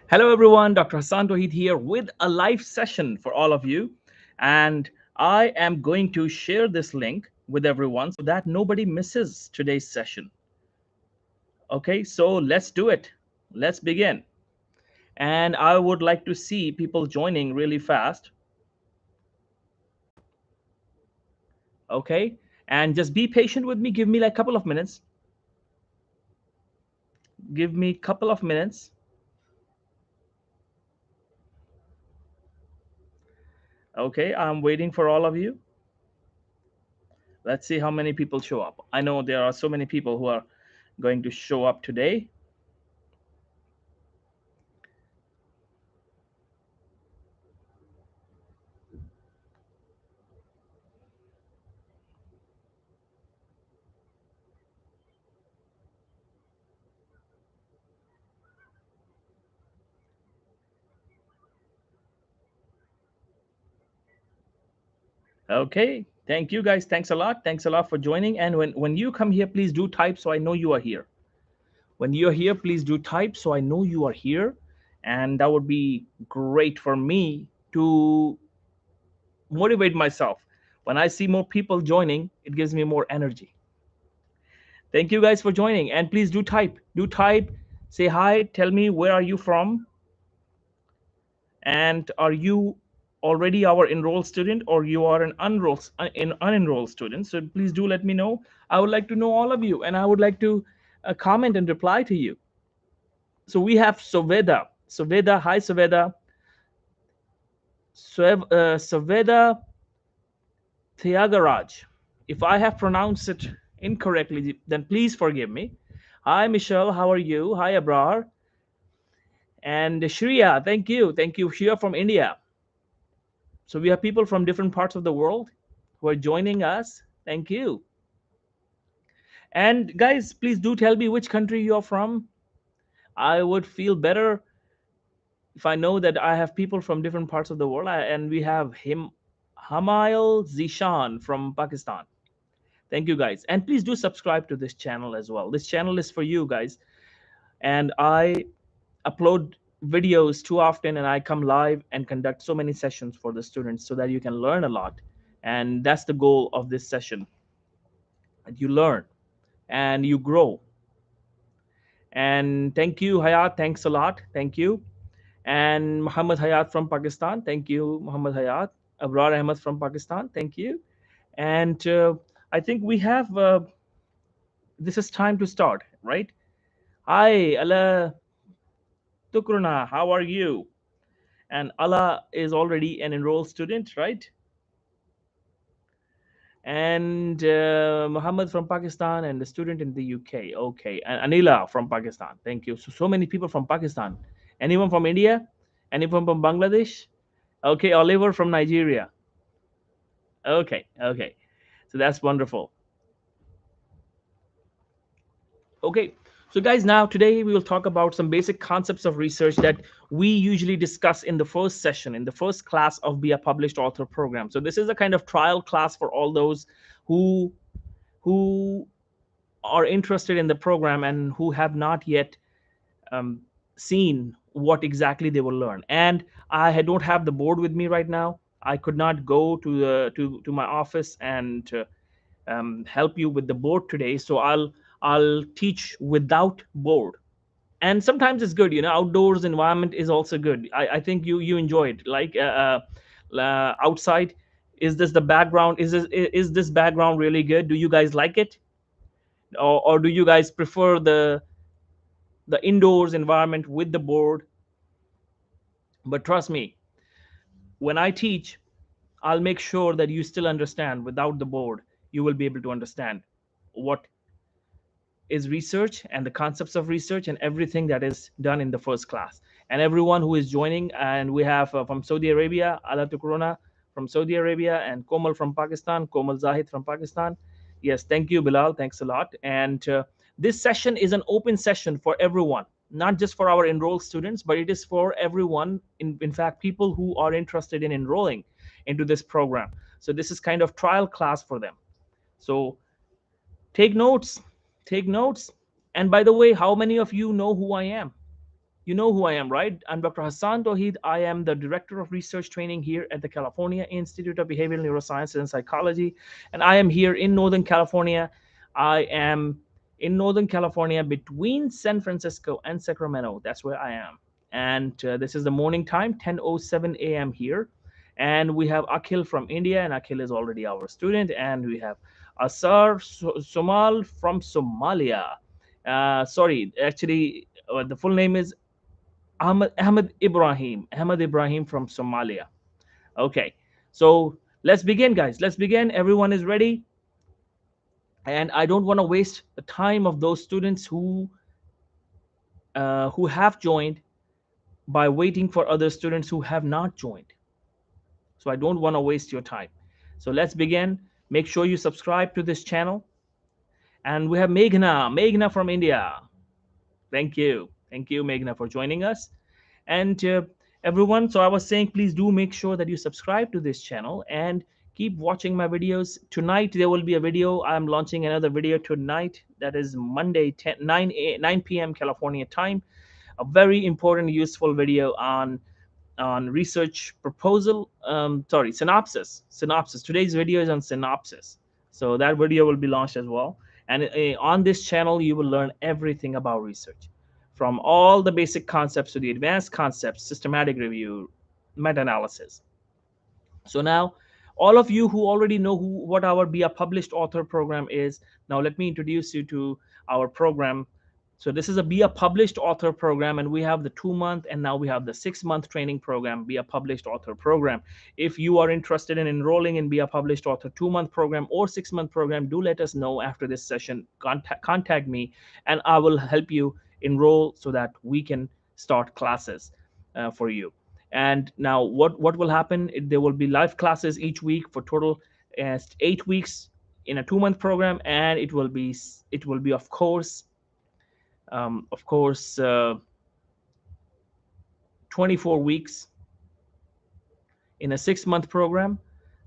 Hello, everyone. Dr. Hassaan Tohid here with a live session for all of you. And I am going to share this link with everyone so that nobody misses today's session. Okay, so let's do it. Let's begin. And I would like to see people joining really fast. Okay, and just be patient with me. Give me like a couple of minutes. Give me a couple of minutes. Okay, I'm waiting for all of you. Let's see how many people show up. I know there are so many people who are going to show up today. Okay, thank you guys. Thanks a lot. Thanks a lot for joining. And when you come here, please do type so I know you are here. When you're here, please do type so I know you are here. And that would be great for me to motivate myself. When I see more people joining, it gives me more energy. Thank you guys for joining. And please do type. Do type. Say hi. Tell me where are you from? And are you already our enrolled student or you are an unenrolled student? So please do let me know. I would like to know all of you, and I would like to comment and reply to you. So we have Soveda. Soveda, hi Soveda. Soveda Thiagaraj. If I have pronounced it incorrectly, then please forgive me. Hi Michelle, how are you? Hi Abrar. And Shriya, thank you. Thank you, Shriya from India. So we have people from different parts of the world who are joining us. Thank you. And guys, please do tell me which country you're from. I would feel better if I know that I have people from different parts of the world. And we have Hamail Zishan from Pakistan. Thank you guys. And please do subscribe to this channel as well. This channel is for you guys. And I upload videos too often, and I come live and conduct so many sessions for the students so that you can learn a lot. And that's the goal of this session. You learn and you grow. And thank you, Hayat. Thanks a lot. Thank you. And Muhammad Hayat from Pakistan. Thank you, Muhammad Hayat. Abrar Ahmed from Pakistan. Thank you. And I think we have, this is time to start, right? Hi, Allah Tukruna. How are you? And Allah is already an enrolled student, right? And Muhammad from Pakistan and the student in the UK. Okay. And Anila from Pakistan. Thank you. So many people from Pakistan. Anyone from India? Anyone from Bangladesh? Okay. Oliver from Nigeria. Okay. Okay. So that's wonderful. Okay. So guys, now today we will talk about some basic concepts of research that we usually discuss in the first session, in the first class of Be a Published Author program. So this is a kind of trial class for all those who are interested in the program and who have not yet seen what exactly they will learn. And I don't have the board with me right now. I could not go to my office and help you with the board today. So I'll teach without board. And sometimes it's good, outdoors environment is also good. I think you enjoy it. Like outside, is this the background? Is this background really good? Do you guys like it? Or do you guys prefer the indoors environment with the board? But trust me, when I teach, I'll make sure that you still understand. Without the board, you will be able to understand what is research and the concepts of research and everything that is done in the first class. And everyone who is joining, and we have from Saudi Arabia, Ala Tukrona from Saudi Arabia, and Komal from Pakistan, Komal Zahid from Pakistan. Yes, thank you, Bilal. Thanks a lot. And this session is an open session for everyone, not just for our enrolled students, but it is for everyone. In fact, people who are interested in enrolling into this program. So this is kind of trial class for them. So take notes. Take notes. And by the way, how many of you know who I am? You know who I am, right? I'm Dr. Hassaan Tohid. I am the Director of Research Training here at the California Institute of Behavioral Neuroscience and Psychology. And I am here in Northern California. I am in Northern California between San Francisco and Sacramento. That's where I am. And this is the morning time, 10:07 a.m. here. And we have Akhil from India, and Akhil is already our student. And we have Asar Somal from Somalia. Sorry, actually, the full name is Ahmed Ibrahim from Somalia. Okay, so let's begin, guys. Let's begin. Everyone is ready, and I don't want to waste the time of those students who have joined by waiting for other students who have not joined. So I don't want to waste your time. So let's begin. Make sure you subscribe to this channel. And we have Meghna from India. Thank you, Meghna, for joining us. And everyone, so I was saying, please do make sure that you subscribe to this channel and keep watching my videos. Tonight there will be a video. I'm launching another video tonight. That is Monday, 9 p.m. California time. A very important, useful video on research proposal. Synopsis. Today's video is on synopsis. So that video will be launched as well. And on this channel, you will learn everything about research, from all the basic concepts to the advanced concepts, systematic review, meta-analysis. So now, all of you who already know what our Be a Published Author program is, now let me introduce you to our program. So this is a Be a Published Author program, and we have the 2-month and now we have the 6-month training program, Be a Published Author program. If you are interested in enrolling in Be a Published Author 2-month program or 6-month program, do let us know after this session. Contact me, and I will help you enroll so that we can start classes for you. And now what will happen? There will be live classes each week for total 8 weeks in a 2-month program, and it will be of course 24 weeks in a 6-month program.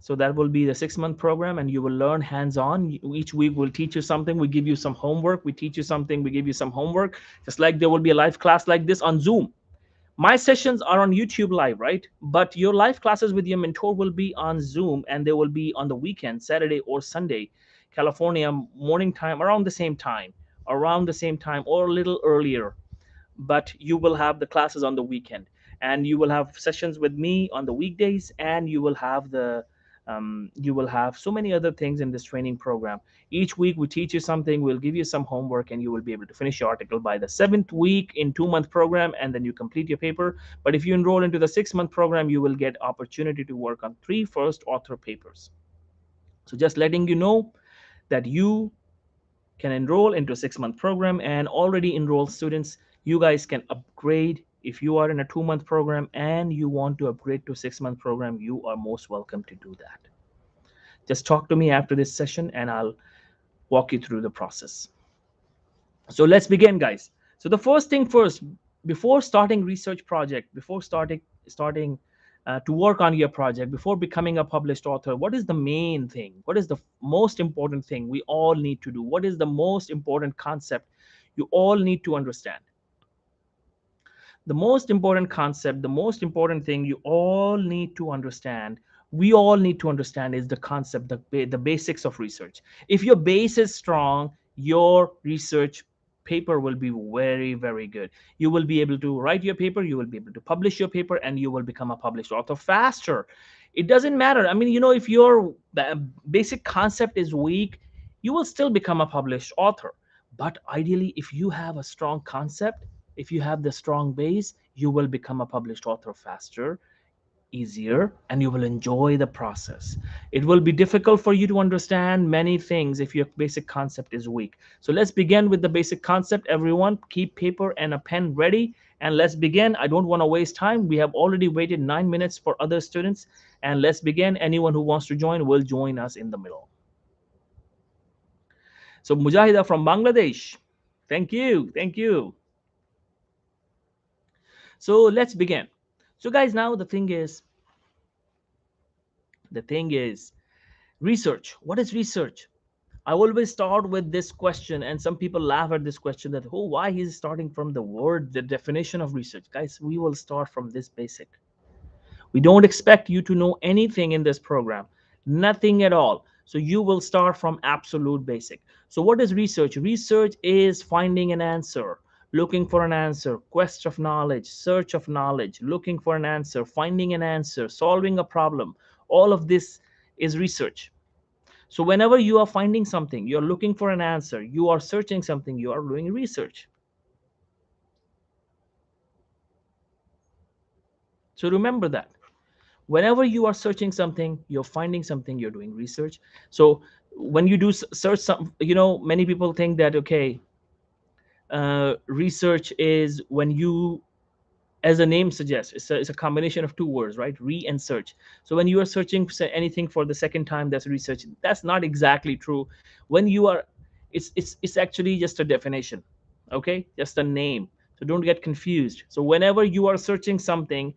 So that will be the 6-month program, and you will learn hands-on. Each week we'll teach you something. We give you some homework. We teach you something. We give you some homework. Just like there will be a live class like this on Zoom. My sessions are on YouTube Live, right? But your live classes with your mentor will be on Zoom, and they will be on the weekend, Saturday or Sunday, California morning time, around the same time, or a little earlier. But you will have the classes on the weekend, and you will have sessions with me on the weekdays, and you will have so many other things in this training program. Each week we teach you something, we'll give you some homework, and you will be able to finish your article by the 7th week in 2-month program, and then you complete your paper. But if you enroll into the 6-month program, you will get opportunity to work on 3 first author papers. So just letting you know that you can enroll into a 6-month program, and already enrolled students, you guys can upgrade. If you are in a 2-month program and you want to upgrade to a 6-month program, you are most welcome to do that. Just talk to me after this session and I'll walk you through the process. So let's begin, guys. So the first thing first, before starting research project, before starting to work on your project, before becoming a published author, what is the main thing? What is the most important thing we all need to do? What is the most important concept you all need to understand? The most important concept, the most important thing you all need to understand, we all need to understand, is the concept, the basics of research. If your base is strong, your research paper will be very, very good. You will be able to write your paper, you will be able to publish your paper, and you will become a published author faster. It doesn't matter. I mean, if your basic concept is weak, you will still become a published author. But ideally, if you have a strong concept, if you have the strong base, you will become a published author faster, easier, and you will enjoy the process. It will be difficult for you to understand many things if your basic concept is weak. So let's begin with the basic concept. Everyone, keep paper and a pen ready, and let's begin. I don't want to waste time. We have already waited 9 minutes for other students, and let's begin. Anyone who wants to join will join us in the middle. So Mujahida from Bangladesh, thank you. So let's begin. So guys, now the thing is research. What is research? I always start with this question, and some people laugh at this question that, oh, why he's starting from the word, the definition of research. Guys, we will start from this basic. We don't expect you to know anything in this program, nothing at all. So you will start from absolute basic. So what is research? Research is finding an answer, looking for an answer, quest of knowledge, search of knowledge, looking for an answer, finding an answer, solving a problem. All of this is research. So whenever you are finding something, you're looking for an answer, you are searching something, you are doing research. So remember that. Whenever you are searching something, you're finding something, you're doing research. So when you do search some, many people think that, okay, research is when you, as the name suggests, it's a combination of two words, right? Re and search. So when you are searching anything for the second time, that's research. That's not exactly true. When you are, it's actually just a definition, okay? Just a name. So don't get confused. So whenever you are searching something,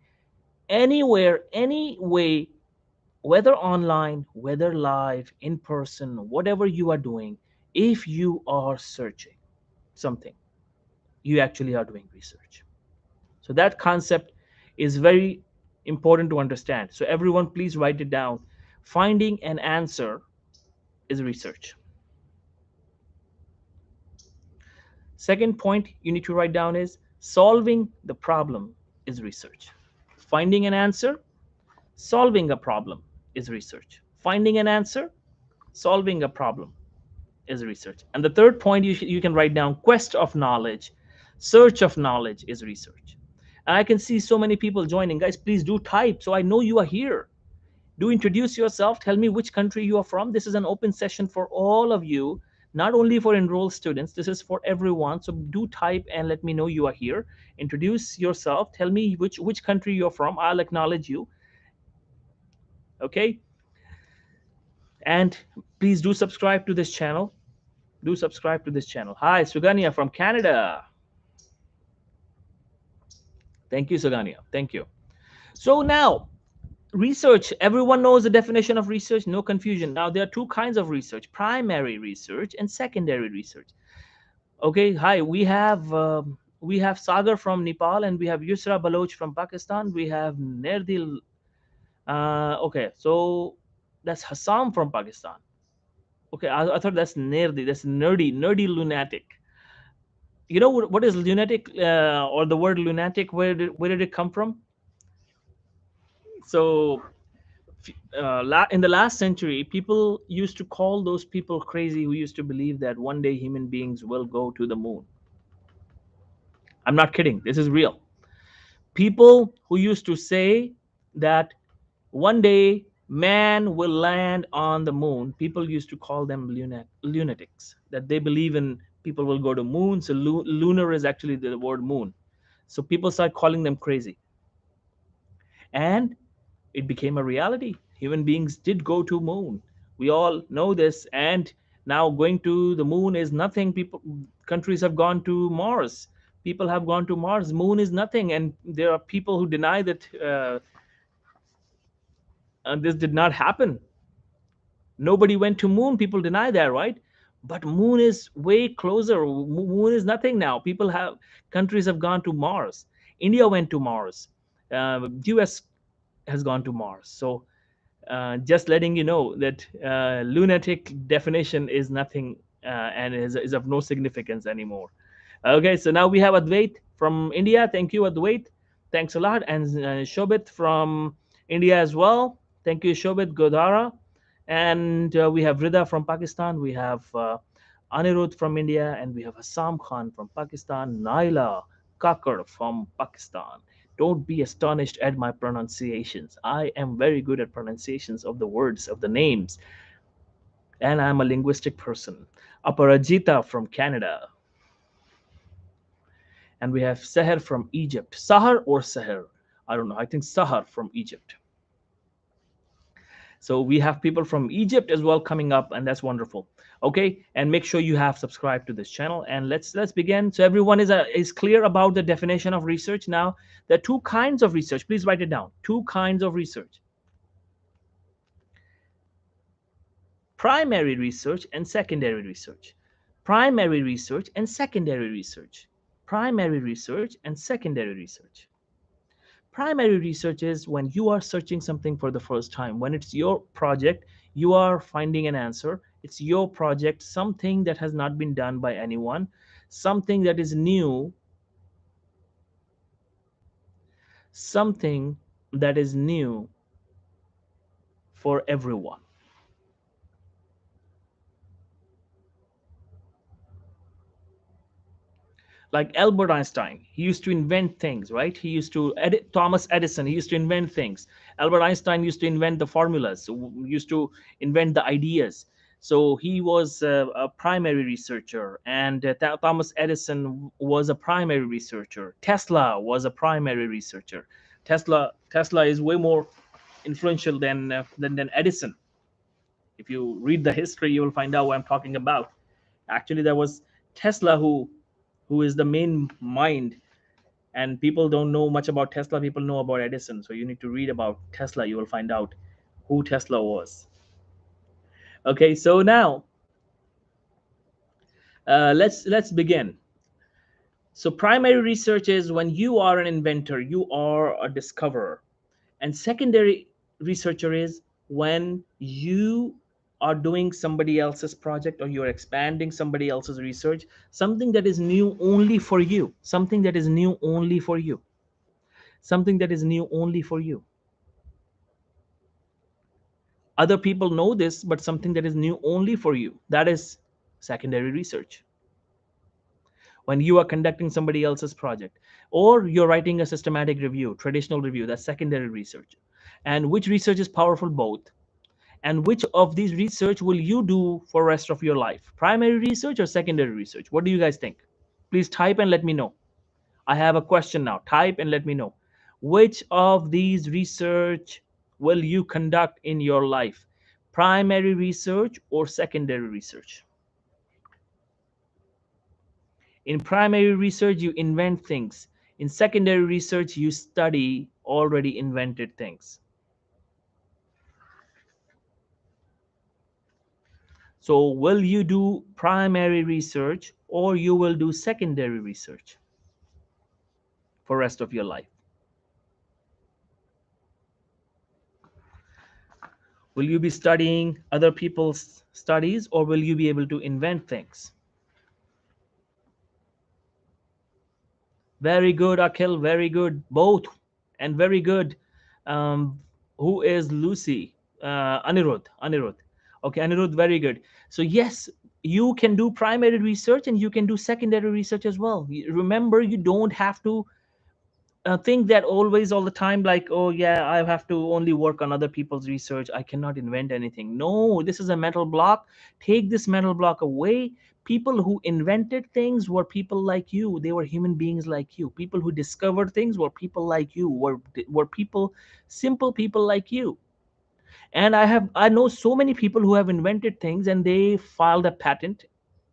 anywhere, any way, whether online, whether live, in person, whatever you are doing, if you are searching something, you actually are doing research. So that concept is very important to understand. So everyone, please write it down. Finding an answer is research. Second point you need to write down is solving the problem is research. Finding an answer, solving a problem is research. Finding an answer, solving a problem is research. And the third point you can write down, quest of knowledge, search of knowledge is research. And I can see so many people joining. Guys, please do type so I know you are here. Do introduce yourself. Tell me which country you are from. This is an open session for all of you, not only for enrolled students. This is for everyone. So do type and let me know you are here. Introduce yourself. Tell me which country you're from. I'll acknowledge you. Okay? And please do subscribe to this channel. Do subscribe to this channel. Hi, Sugania from Canada. Thank you, Sugania. Thank you. So now, research, everyone knows the definition of research, no confusion. Now, there are two kinds of research, primary research and secondary research. Okay, hi, we have Sagar from Nepal, and we have Yusra Baloch from Pakistan. We have Nerdil. Okay, so that's Hassaan from Pakistan. Okay, I thought that's Nerdi. That's nerdy lunatic. You know what is lunatic, or the word lunatic? Where did it come from? So in the last century, people used to call those people crazy who used to believe that one day human beings will go to the moon. I'm not kidding. This is real. People who used to say that one day man will land on the moon, people used to call them lunatics, that they believe in people will go to moon. So lunar is actually the word moon. So people start calling them crazy. And it became a reality. Human beings did go to moon. We all know this. And now going to the moon is nothing. Countries have gone to Mars. People have gone to Mars. Moon is nothing. And there are people who deny that this did not happen. Nobody went to moon. People deny that, right? But moon is way closer. Moon is nothing now. Countries have gone to Mars. India went to Mars. US has gone to Mars. So just letting you know that lunatic definition is nothing, and is of no significance anymore. Okay, so now we have Advait from India. Thank you, Advait. Thanks a lot. And Shobit from India as well. Thank you, Shobit Godara. And we have Rida from Pakistan. We have Anirudh from India. And we have Hassam Khan from Pakistan. Naila Kakar from Pakistan. Don't be astonished at my pronunciations. I am very good at pronunciations of the words, of the names. And I'm a linguistic person. Aparajita from Canada. And we have Seher from Egypt. Sahar or Seher? I don't know. I think Sahar from Egypt. So we have people from Egypt as well coming up, and that's wonderful. Okay, and make sure you have subscribed to this channel, and let's begin. So everyone is clear about the definition of research. Now, there are two kinds of research. Please write it down. Two kinds of research: primary research and secondary research, primary research and secondary research, primary research and secondary research. Primary research is when you are searching something for the first time, when it's your project, you are finding an answer, it's your project, something that has not been done by anyone, something that is new, something that is new for everyone. Like Albert Einstein, he used to invent things, right? He used to Thomas Edison, he used to invent things. Albert Einstein used to invent the formulas, used to invent the ideas. So he was a primary researcher, and Thomas Edison was a primary researcher. Tesla was a primary researcher. Tesla is way more influential than Edison. If you read the history, you will find out what I'm talking about. Actually, that was Tesla who is the main mind, and people don't know much about Tesla. People know about Edison, so you need to read about Tesla. You will find out who Tesla was. Okay, so now let's begin. So primary research is when you are an inventor, you are a discoverer, and secondary researcher is when you are doing somebody else's project, or you're expanding somebody else's research, something that is new only for you, something that is new only for you, something that is new only for you. Other people know this, but something that is new only for you, that is secondary research. When you are conducting somebody else's project, or you're writing a systematic review, traditional review, that's secondary research. And which research is powerful? Both. And which of these research will you do for rest of your life? Primary research or secondary research? What do you guys think? Please type and let me know. I have a question now. Type and let me know. Which of these research will you conduct in your life? Primary research or secondary research? In primary research, you invent things. In secondary research, you study already invented things. So will you do primary research or you will do secondary research for rest of your life? Will you be studying other people's studies or will you be able to invent things? Very good, Akhil. Very good. Both. And very good. Um, who is Lucy? Anirudh. Anirudh. Okay, Anirudh, very good. So, yes, you can do primary research and you can do secondary research as well. Remember, you don't have to think that always all the time, like, oh yeah, I have to only work on other people's research, I cannot invent anything. No, this is a mental block. Take this mental block away. People who invented things were people like you. They were human beings like you. People who discovered things were people like you, were people, simple people like you. And I know so many people who have invented things and they filed a patent,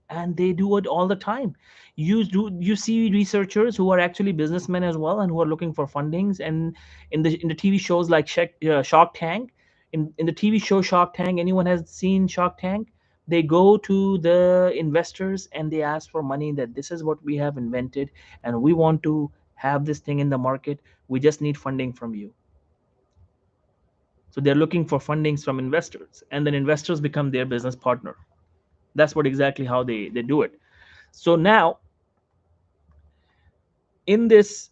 and they do it all the time. You see researchers who are actually businessmen as well and who are looking for fundings. And in the TV shows like Shark Tank, in the TV show Shark Tank, anyone has seen Shark Tank? They go to the investors and they ask for money, that this is what we have invented and we want to have this thing in the market, we just need funding from you. So they're looking for fundings from investors, and then investors become their business partner. That's what exactly how they do it. So now in this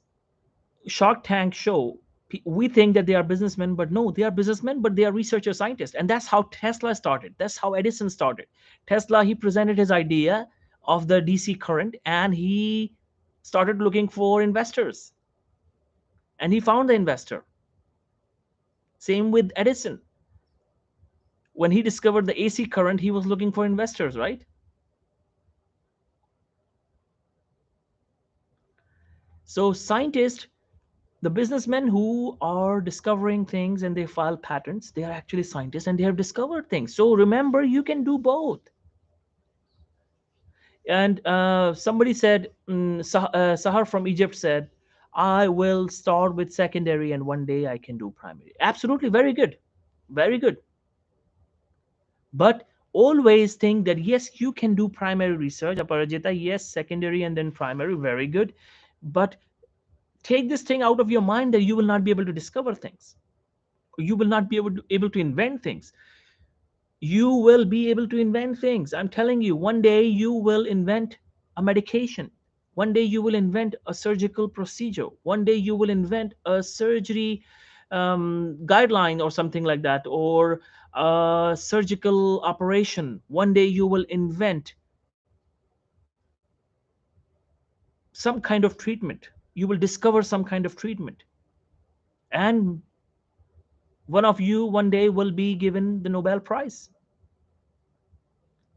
Shark Tank show, we think that they are businessmen, but no, they are businessmen, but they are researcher scientists. And that's how Tesla started. That's how Edison started. Tesla, he presented his idea of the DC current and he started looking for investors, and he found the investor. Same with Edison. When he discovered the AC current, he was looking for investors, right? So scientists, the businessmen who are discovering things and they file patents, they are actually scientists and they have discovered things. So remember, you can do both. And somebody said, Sahar from Egypt said, I will start with secondary and one day I can do primary. Absolutely, very good. Very good. But Always think that yes, you can do primary research, Aparajita, yes, secondary and then primary, very good. But take this thing out of your mind that you will not be able to discover things. You will not be able to invent things. You will be able to invent things. I'm telling you, one day you will invent a medication. One day you will invent a surgical procedure. One day you will invent a surgery guideline or something like that, or a surgical operation. One day you will invent some kind of treatment. You will discover some kind of treatment. And one of you one day will be given the Nobel Prize.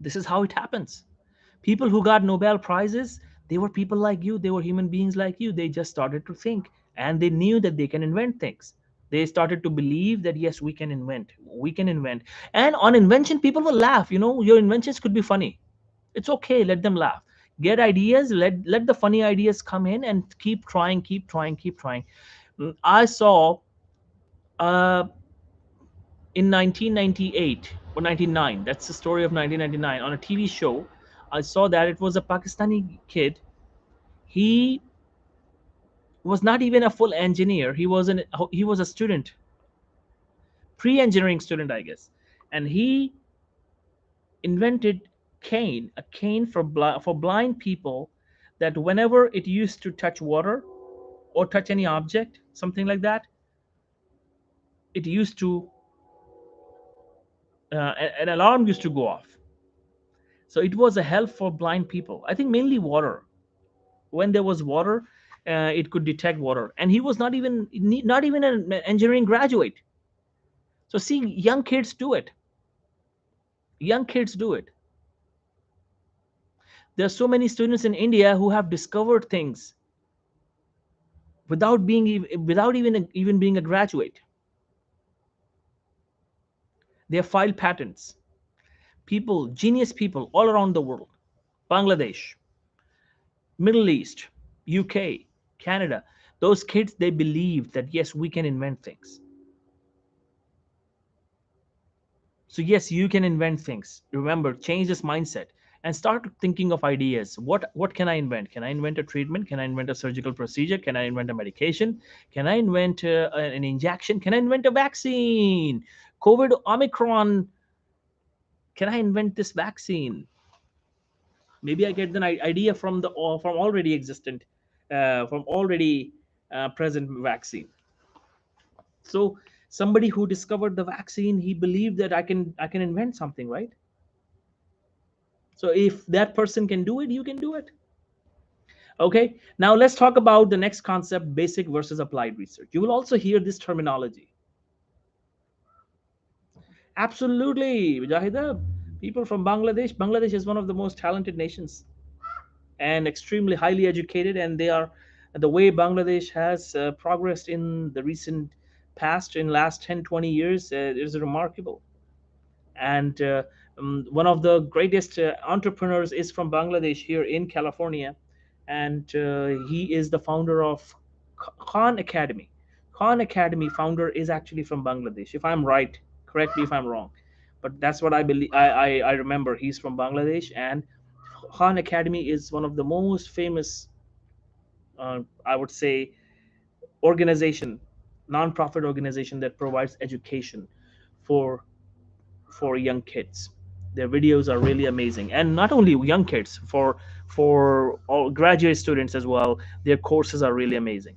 This is how it happens. People who got Nobel Prizes, they were people like you, they were human beings like you. They just started to think, and they knew that they can invent things. They started to believe that yes, we can invent. And on invention, people will laugh. Your inventions could be funny. It's okay, let them laugh. Get ideas, let the funny ideas come in, and keep trying, keep trying, keep trying. I saw uh, in 1998 or 99, that's the story of 1999, on a TV show. I saw that it was a Pakistani kid. He was not even a full engineer. He was a student, pre-engineering student, I guess. And he invented a cane for blind people, that whenever it used to touch water or touch any object, something like that, it used to an alarm used to go off. So it was a help for blind people. I think mainly water. When there was water, it could detect water. And he was not even an engineering graduate. So see, young kids do it. Young kids do it. There are so many students in India who have discovered things without even being a graduate. They have filed patents. People, genius people all around the world, Bangladesh, Middle East, UK, Canada. Those kids, they believe that yes, we can invent things. So yes, you can invent things. Remember, change this mindset and start thinking of ideas. What can I invent? Can I invent a treatment? Can I invent a surgical procedure? Can I invent a medication? Can I invent an injection? Can I invent a vaccine? COVID Omicron. Can I invent this vaccine? Maybe I get an idea from already existent, from already present vaccine. So somebody who discovered the vaccine, he believed that I can invent something, right? So if that person can do it, you can do it. Okay, now let's talk about the next concept, basic versus applied research. You will also hear this terminology. Absolutely, Mujahida. People from Bangladesh is one of the most talented nations and extremely highly educated, and they are, the way Bangladesh has progressed in the recent past, in last 10, 20 years, is remarkable. And one of the greatest entrepreneurs is from Bangladesh, here in California, and he is the founder of Khan Academy. Khan Academy founder is actually from Bangladesh. If I'm right, correct me if I'm wrong, but that's what I believe. I remember he's from Bangladesh, and Khan Academy is one of the most famous, I would say, organization, non-profit organization that provides education for young kids. Their videos are really amazing, and not only young kids, for all graduate students as well. Their courses are really amazing.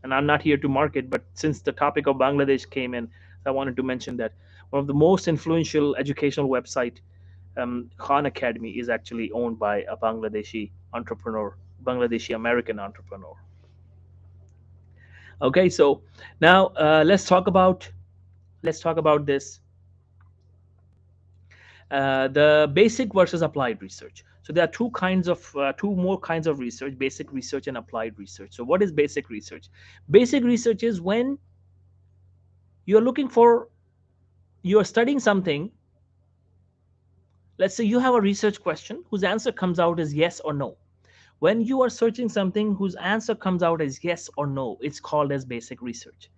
And I'm not here to market, but since the topic of Bangladesh came in, I wanted to mention that one of the most influential educational website, Khan Academy, is actually owned by a Bangladeshi entrepreneur, Bangladeshi American entrepreneur. Okay, so now let's talk about this, the basic versus applied research. So there are two more kinds of research: basic research and applied research. So what is basic research? Basic research is when you're looking for, you're studying something. Let's say you have a research question whose answer comes out as yes or no. When you are searching something whose answer comes out as yes or no, it's called as basic research.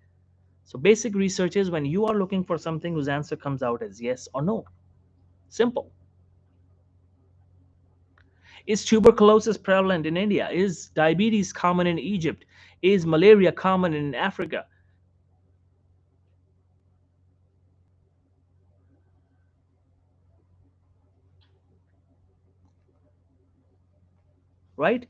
So basic research is when you are looking for something whose answer comes out as yes or no. Simple. Is tuberculosis prevalent in India? Is diabetes common in Egypt? Is malaria common in Africa? Right?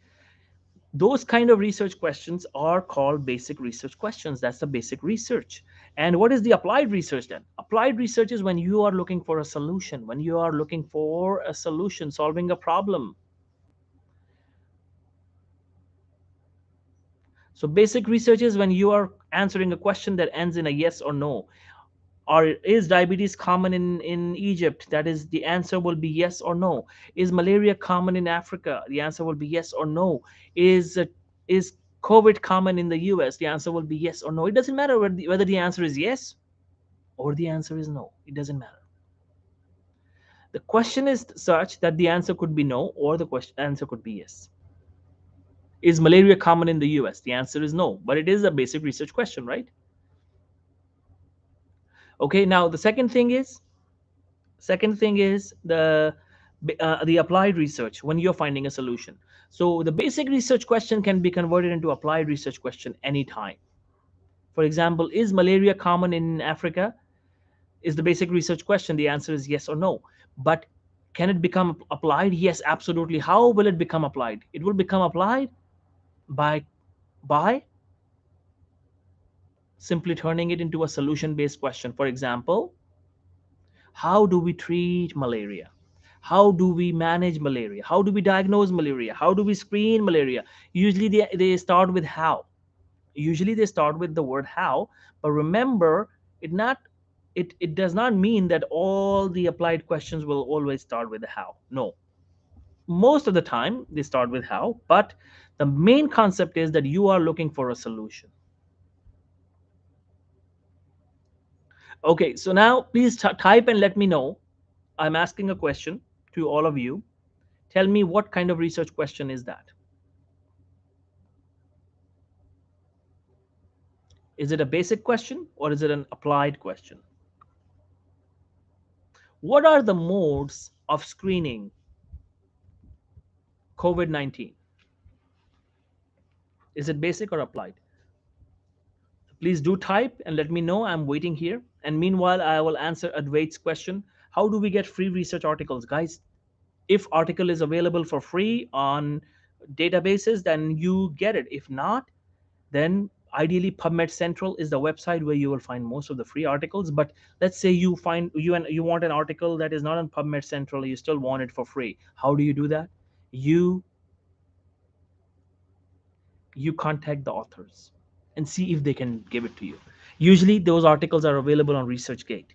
Those kind of research questions are called basic research questions. That's the basic research. And what is the applied research then? Applied research is when you are looking for a solution, when you are looking for a solution, solving a problem. So basic research is when you are answering a question that ends in a yes or no. Or is diabetes common in Egypt? That is, the answer will be yes or no. Is malaria common in Africa? The answer will be yes or no. Is COVID common in the US? The answer will be yes or no. It doesn't matter whether the answer is yes or the answer is no. It doesn't matter. The question is such that the answer could be no or the answer could be yes. Is malaria common in the US? The answer is no, but it is a basic research question, right? Okay, now the second thing is the applied research when you're finding a solution. So the basic research question can be converted into applied research question anytime. For example, is malaria common in Africa? Is the basic research question. The answer is yes or no. But can it become applied? Yes, absolutely. How will it become applied? It will become applied by simply turning it into a solution based question. For example, how do we treat malaria? How do we manage malaria? How do we diagnose malaria? How do we screen malaria? Usually they start with how. Usually they start with the word how, but remember, it does not mean that all the applied questions will always start with the how. No. Most of the time they start with how, but the main concept is that you are looking for a solution. Okay, so now please type and let me know. I'm asking a question to all of you. Tell me what kind of research question is that? Is it a basic question or is it an applied question? What are the modes of screening COVID 19? Is it basic or applied? Please do type and let me know. I'm waiting here. And meanwhile, I will answer Advait's question. How do we get free research articles? Guys, if article is available for free on databases, then you get it. If not, then ideally PubMed Central is the website where you will find most of the free articles. But let's say you want an article that is not on PubMed Central, you still want it for free. How do you do that? You you contact the authors and see if they can give it to you. Usually those articles are available on ResearchGate.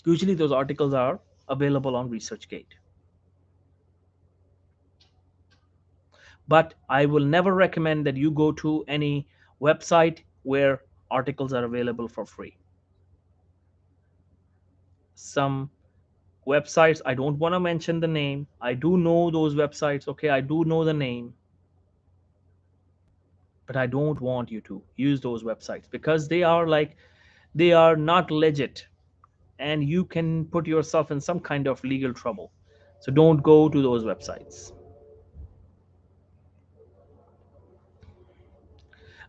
Usually those articles are available on ResearchGate. But I will never recommend that you go to any website where articles are available for free. Some websites, I don't want to mention the name. I do know those websites, okay? I do know the name, but I don't want you to use those websites because they are not legit and you can put yourself in some kind of legal trouble. So don't go to those websites.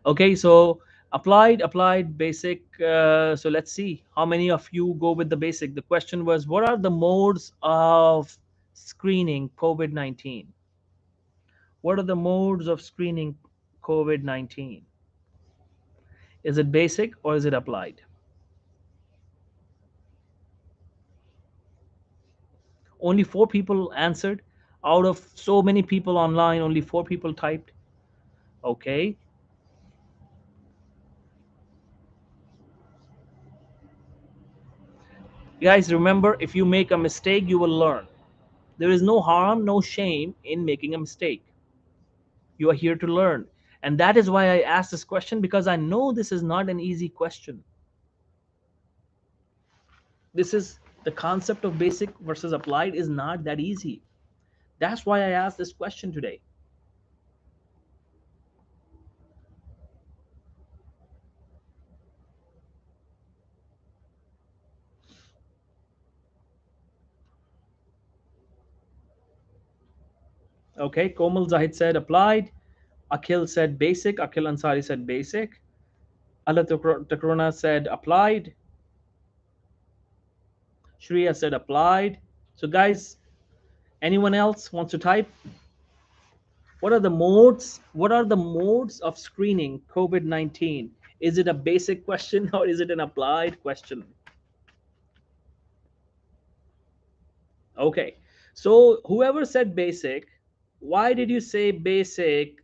Okay, so applied, basic. So let's see how many of you go with the basic. The question was, what are the modes of screening COVID 19? What are the modes of screening COVID 19? Is it basic or is it applied? Only four people answered. Out of so many people online, only four people typed. Okay. Guys, remember, if you make a mistake, you will learn. There is no harm, no shame in making a mistake. You are here to learn. And that is why I asked this question, because I know this is not an easy question. This is the concept of basic versus applied is not that easy. That's why I asked this question today. Okay, Komal Zahid said applied. Akhil said basic. Akhil Ansari said basic. Allah Takrona said applied. Shreya said applied. So guys, anyone else wants to type? What are the modes? What are the modes of screening COVID-19? Is it a basic question or is it an applied question? Okay. So whoever said basic, why did you say basic?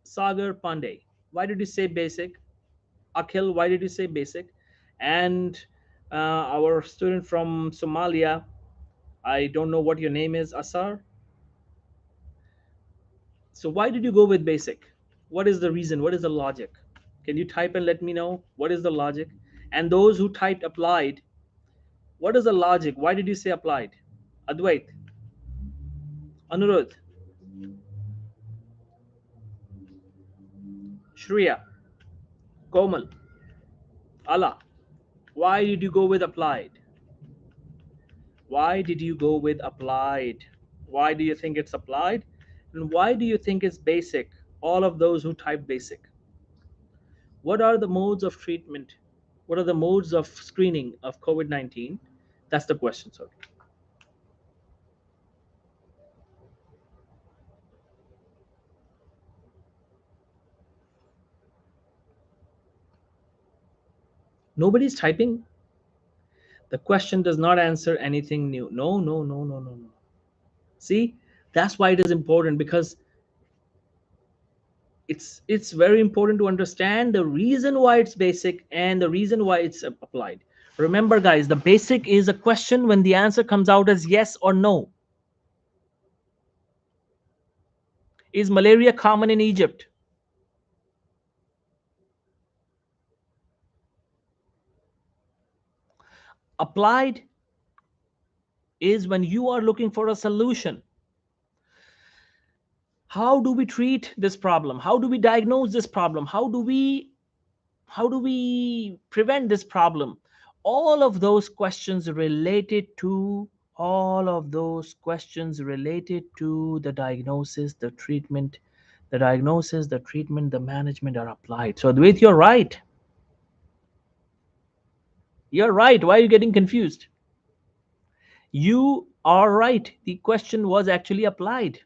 Sagar Pandey, why did you say basic? Akhil, why did you say basic? And our student from Somalia, I don't know what your name is, Asar. So why did you go with basic? What is the reason? What is the logic? Can you type and let me know what is the logic? And those who typed applied, what is the logic? Why did you say applied? Advait, Anuruddh, Shreya, Komal, Allah, why did you go with applied? Why did you go with applied? Why do you think it's applied? And why do you think it's basic? All of those who type basic. What are the modes of treatment? What are the modes of screening of COVID 19? That's the question, sir. Nobody's typing. The question does not answer anything new. No, no, no, no, no, no. See, that's why it is important, because it's very important to understand the reason why it's basic and the reason why it's applied. Remember guys, the basic is a question when the answer comes out as yes or no. Is malaria common in Egypt? Applied is when you are looking for a solution. How do we treat this problem? How do we diagnose this problem? How do we prevent this problem? All of those questions related to all of those questions related to the diagnosis, the treatment, the diagnosis, the treatment, the management are applied. So Advait, you're right. You're right. Why are you getting confused? You are right. The question was actually applied.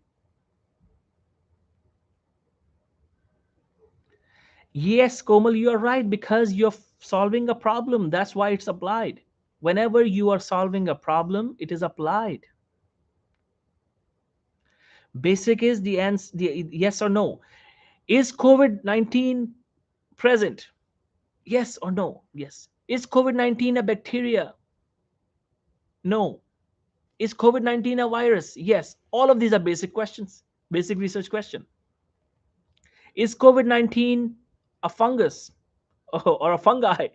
Yes, Komal, you are right, because you're solving a problem. That's why it's applied. Whenever you are solving a problem, it is applied. Basic is the answer, the yes or no. Is COVID-19 present? Yes or no? Yes. Is COVID-19 a bacteria? No. Is COVID-19 a virus? Yes. All of these are basic questions, basic research question. Is COVID-19 a fungus or a fungi?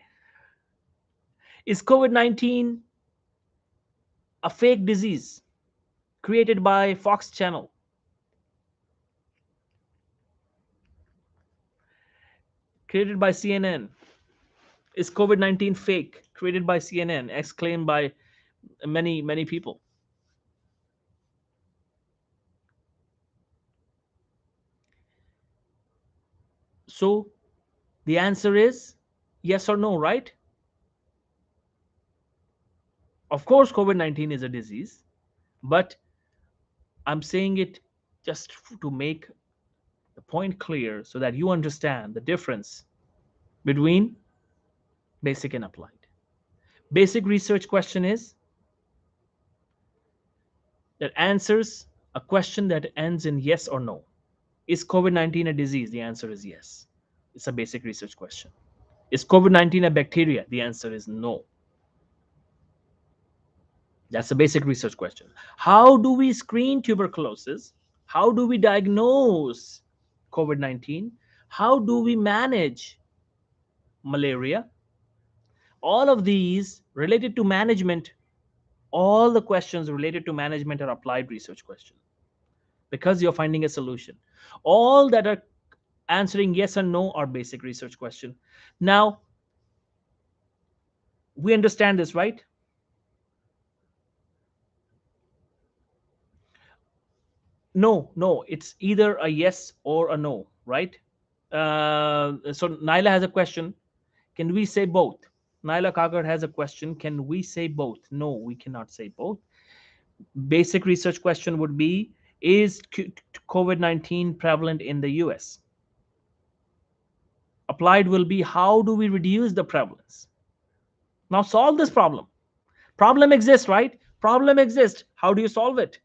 Is COVID-19 a fake disease created by Fox Channel? Created by CNN? Is COVID-19 fake? Created by CNN, exclaimed by many, many people. So the answer is yes or no, right? Of course, COVID-19 is a disease, but I'm saying it just to make the point clear so that you understand the difference between basic and applied. Basic research question is that answers a question that ends in yes or no. Is COVID-19 a disease? The answer is yes. It's a basic research question. Is COVID-19 a bacteria? The answer is no. That's a basic research question. How do we screen tuberculosis? How do we diagnose COVID-19? How do we manage malaria? All of these related to management, all the questions related to management are applied research questions because you're finding a solution. All that are answering yes and no are basic research question. Now, we understand this, right? No, it's either a yes or a no, right? So Naila has a question. Can we say both? Naila Kakar has a question. Can we say both? No, we cannot say both. Basic research question would be, is COVID-19 prevalent in the US? Applied will be, how do we reduce the prevalence? Now solve this problem. Problem exists, right? Problem exists. How do you solve it?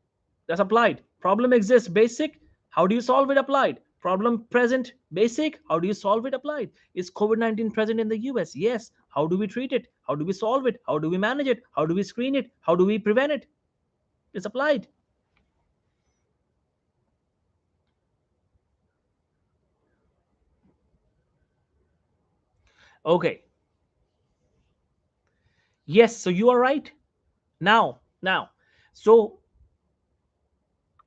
That's applied. Problem exists, basic. How do you solve it? Applied. Problem present, basic. How do you solve it? Applied. Is COVID-19 present in the US? Yes. How do we treat it? How do we solve it? How do we manage it? How do we screen it? How do we prevent it? It's applied. Okay. Yes, so you are right. Now. So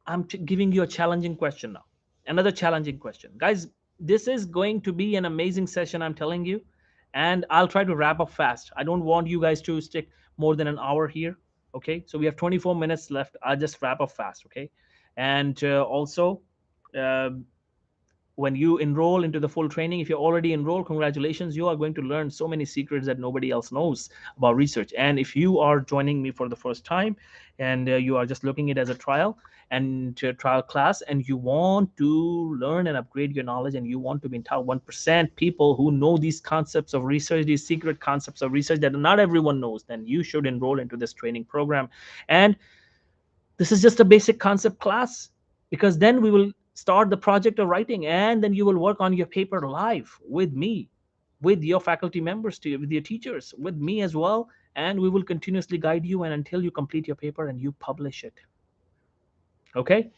I'm giving you a challenging question now. Another challenging question. Guys, this is going to be an amazing session, I'm telling you. And I'll try to wrap up fast. I don't want you guys to stick more than an hour here. Okay. So we have 24 minutes left. I'll just wrap up fast. Okay. And also, uh, when you enroll into the full training, if you're already enrolled, congratulations, you are going to learn so many secrets that nobody else knows about research. And if you are joining me for the first time, and you are just looking at it as a trial and trial class, and you want to learn and upgrade your knowledge, and you want to be in top 1% people who know these concepts of research, these secret concepts of research that not everyone knows, then you should enroll into this training program. And this is just a basic concept class, because then we will start the project of writing, and then you will work on your paper live with me, with your faculty members, with your teachers, with me as well. And we will continuously guide you and until you complete your paper and you publish it. Okay.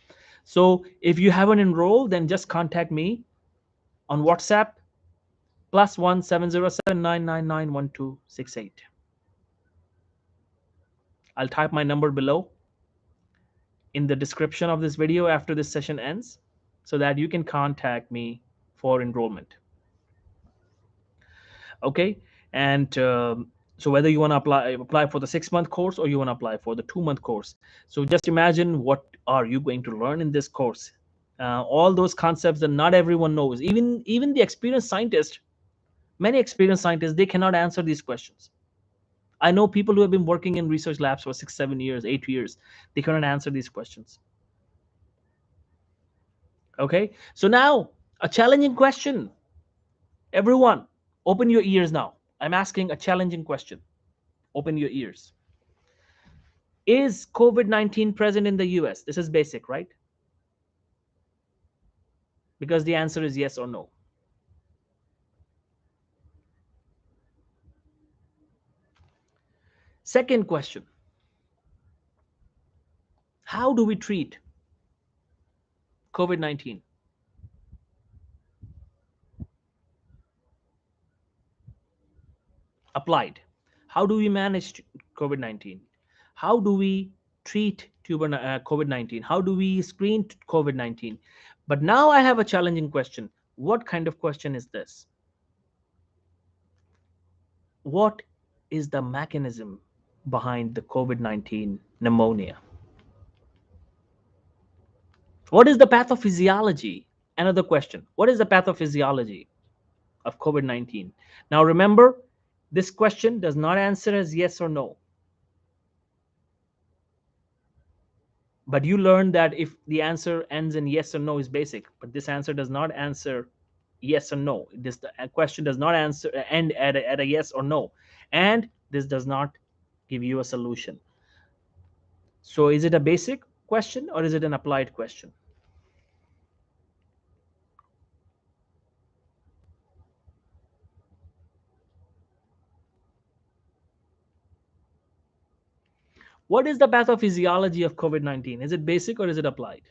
So if you haven't enrolled, then just contact me on WhatsApp, +1 707 999 1268. I'll type my number below in the description of this video after this session ends, so that you can contact me for enrollment. Okay. And so whether you want to apply for the 6-month course, or you want to apply for the 2-month course, so just imagine what are you going to learn in this course. All those concepts that not everyone knows, even the experienced scientist, many experienced scientists, they cannot answer these questions. I know people who have been working in research labs for 6, 7 years, 8 years, they cannot answer these questions. Okay. So now, a challenging question. Everyone, open your ears now. I'm asking a challenging question. Open your ears. Is COVID-19 present in the US? This is basic, right? Because the answer is yes or no. Second question. How do we treat COVID-19? Applied. How do we manage COVID-19? How do we treat COVID-19? How do we screen COVID-19? But now I have a challenging question. What kind of question is this? What is the mechanism behind the COVID-19 pneumonia? What is the pathophysiology? Another question. What is the pathophysiology of COVID-19? Now remember, this question does not answer as yes or no. But you learned that if the answer ends in yes or no is basic, but this answer does not answer yes or no. This question does not end at a yes or no. And this does not give you a solution. So is it a basic question or is it an applied question? What is the pathophysiology of COVID-19? Is it basic or is it applied?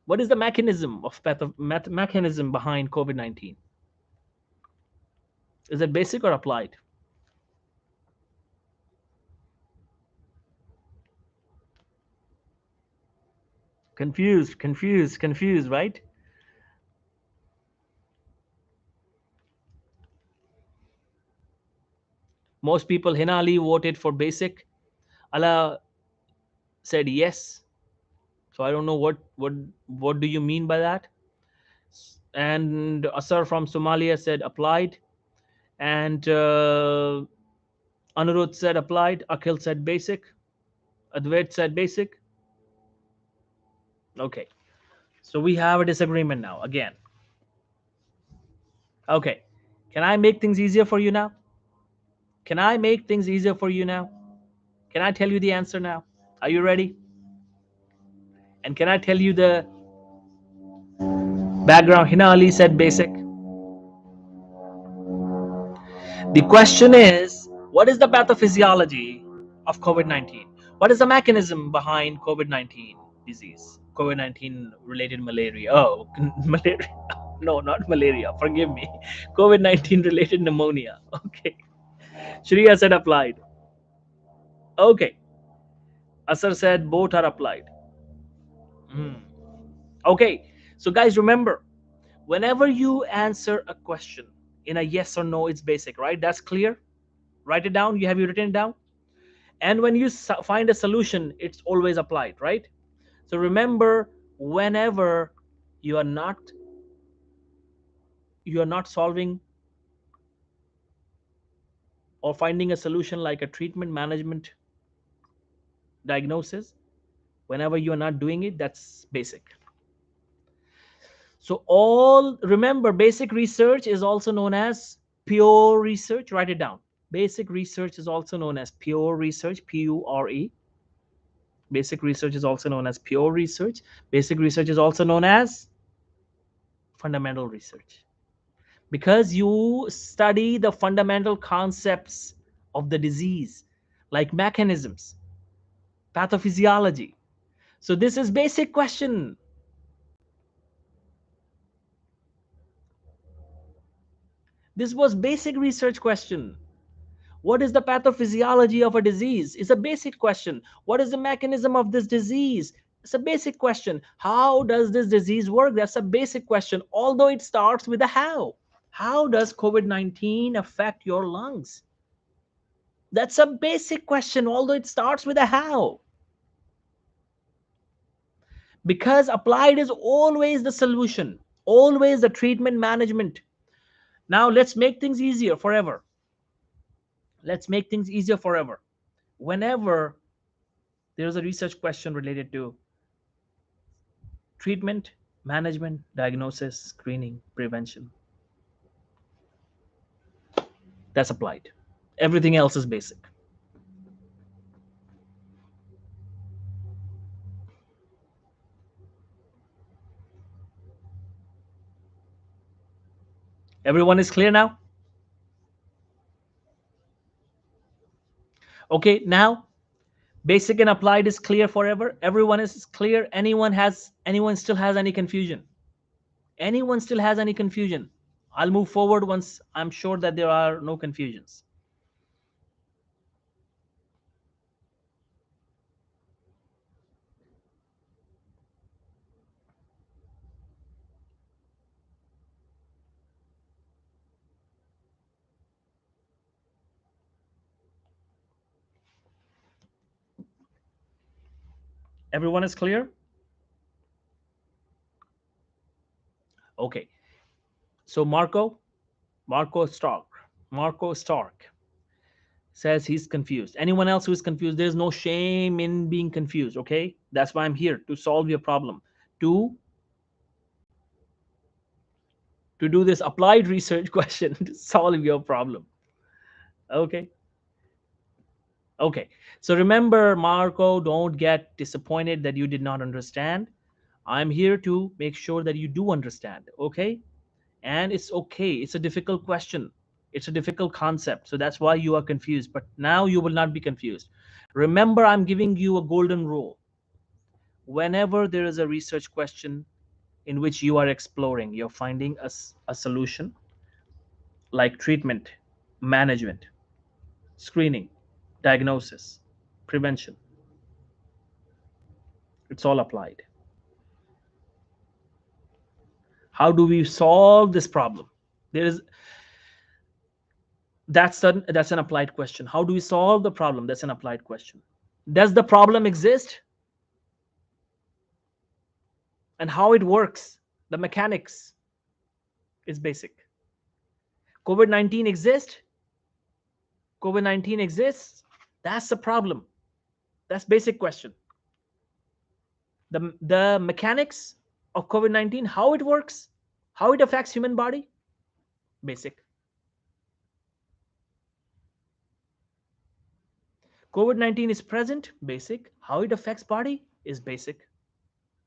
What is the mechanism of mechanism behind COVID-19? Is it basic or applied? Confused, right? Most people, Hina Ali voted for basic. Allah said yes. So I don't know what do you mean by that. And Asar from Somalia said applied, and Anirudh said applied. Akhil said basic. Advait said basic. Okay, so we have a disagreement now again. Okay, can I make things easier for you now? Can I make things easier for you now? Can I tell you the answer now? Are you ready? And can I tell you the background? Hina Ali said basic. The question is, what is the pathophysiology of COVID-19? What is the mechanism behind COVID-19 disease? COVID-19 related malaria. Oh, malaria. No, not malaria. Forgive me. COVID-19 related pneumonia. Okay. Shriya said applied. Okay. Asar said both are applied. Hmm. Okay. So, guys, remember, whenever you answer a question in a yes or no, it's basic, right? That's clear. Write it down. Have you written it down? And when you find a solution, it's always applied, right? So remember, whenever you are not solving or finding a solution like a treatment, management, diagnosis, whenever you are not doing it, that's basic. So all remember, basic research is also known as pure research. Write it down. Basic research is also known as pure research, Pure. Basic research is also known as pure research. Basic research is also known as fundamental research, because you study the fundamental concepts of the disease, like mechanisms, pathophysiology. So this is basic question. This was basic research question. What is the pathophysiology of a disease? It's a basic question. What is the mechanism of this disease? It's a basic question. How does this disease work? That's a basic question, although it starts with a how. How does COVID-19 affect your lungs? That's a basic question, although it starts with a how. Because applied is always the solution, always the treatment management. Now let's make things easier forever. Let's make things easier forever. Whenever there's a research question related to treatment, management, diagnosis, screening, prevention, that's applied. Everything else is basic. Everyone is clear now? Okay, now basic and applied is clear forever. Everyone is clear. Anyone still has any confusion? Anyone still has any confusion? I'll move forward once I'm sure that there are no confusions. Everyone is clear? Okay. So Marco Stark says he's confused. Anyone else who is confused, there's no shame in being confused, okay? That's why I'm here, to solve your problem, to do this applied research question to solve your problem. Okay. Okay. So remember, Marco, don't get disappointed that you did not understand. I'm here to make sure that you do understand, okay? And it's okay. It's a difficult question. It's a difficult concept. So that's why you are confused. But now you will not be confused. Remember, I'm giving you a golden rule. Whenever there is a research question in which you are exploring, you're finding a solution like treatment, management, screening, diagnosis, prevention. It's all applied. How do we solve this problem? There is that's an applied question. How do we solve the problem? That's an applied question. Does the problem exist? and how it works, the mechanics, is basic. COVID-19 exists. COVID-19 exists. That's the problem. That's basic question. The mechanics of COVID-19, how it works, how it affects human body, basic. COVID-19 is present, basic. How it affects body is basic.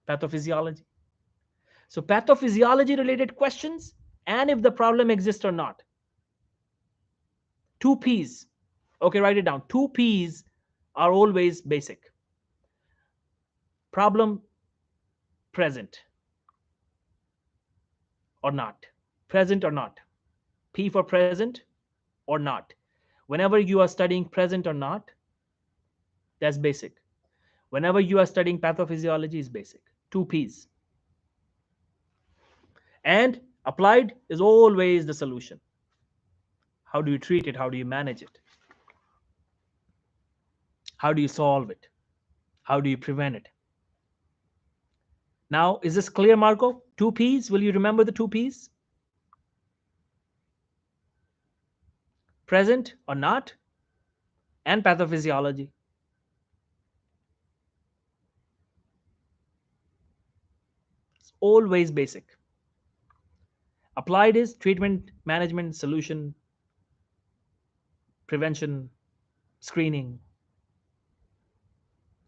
Pathophysiology. So pathophysiology related questions, and if the problem exists or not. Two P's. Okay, write it down. Two P's are always basic. Problem present or not. Present or not. P for present or not. Whenever you are studying present or not, that's basic. Whenever you are studying pathophysiology, is basic. Two P's. And applied is always the solution. How do you treat it? How do you manage it? How do you solve it? How do you prevent it? Now, is this clear, Marco? Two P's. Will you remember the two P's? Present or not, and pathophysiology. It's always basic. Applied is treatment, management, solution, prevention, screening.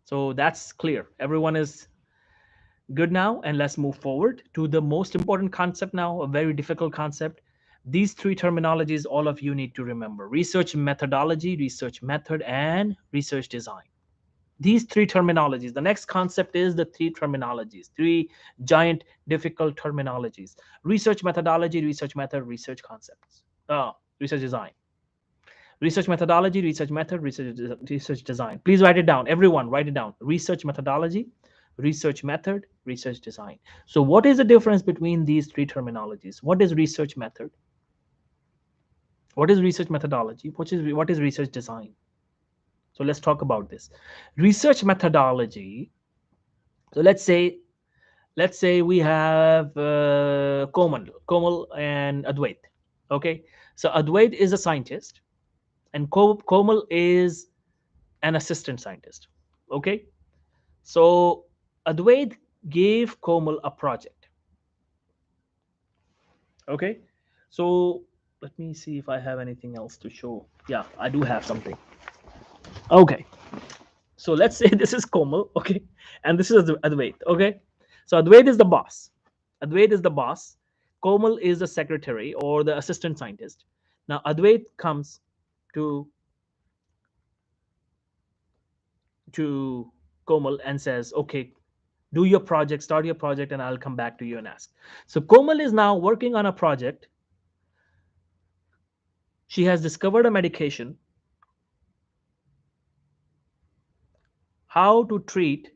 So that's clear. Everyone is good now, and let's move forward to the most important concept now, a very difficult concept. These three terminologies all of you need to remember: research methodology, research method, and research design. These three terminologies. The next concept is the three terminologies, three giant difficult terminologies: research methodology, research method, research concepts, research design. Research methodology, research method, research design. Please write it down. Everyone, write it down. Research methodology, research method, research design. So what is the difference between these three terminologies? What is research method? What is research methodology? What is research design? So let's talk about this. Research methodology. So let's say we have Komal and Advait. Okay, so Advait is a scientist, and Komal is an assistant scientist. Okay, so Advait gave Komal a project. Okay, so let me see if I have anything else to show. Yeah, I do have something. Okay, so let's say this is Komal, okay, and this is Advait. Okay, so Advait is the boss. Advait is the boss. Komal is the secretary or the assistant scientist. Now Advait comes to Komal and says, okay, do your project, start your project, and I'll come back to you and ask. So Komal is now working on a project. She has discovered a medication, how to treat